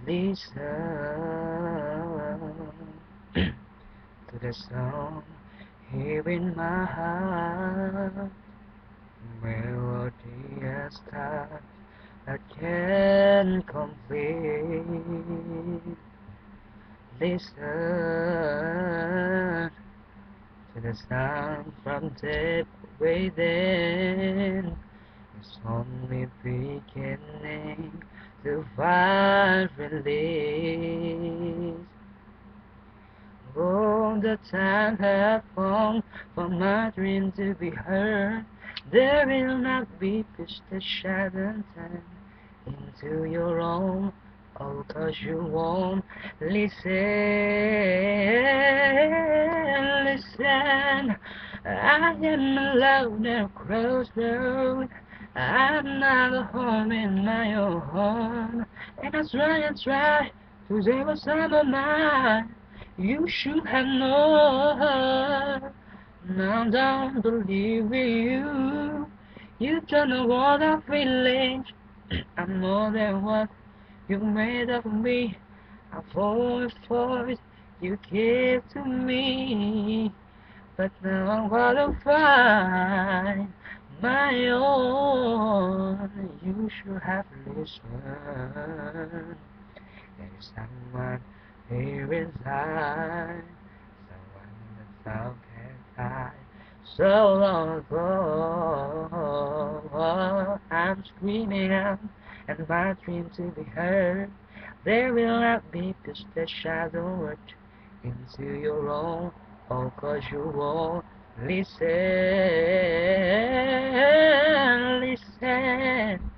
Listen to the song here in my heart, melodious touch that can complete. Listen to the sound from deep within. It's only beginning to find release. Oh, the time has come for my dream to be heard. There will not be peace that shall turn into your own. Oh, 'cause you won't listen, listen. I am alone and crossroad. I'm not a home in my own home. And I try to save a summer mind. You should have known. Now I don't believe in you. You don't know what I'm feeling. I'm more than what you made of me. A voice you gave to me. But now I'm gonna find my own. You should have listened. There is someone here inside, someone that thou can't hide. So long ago, I'm screaming out, and my dream to be heard. There will not be peace that shadow work into your own. Oh, 'cause you won't listen, listen.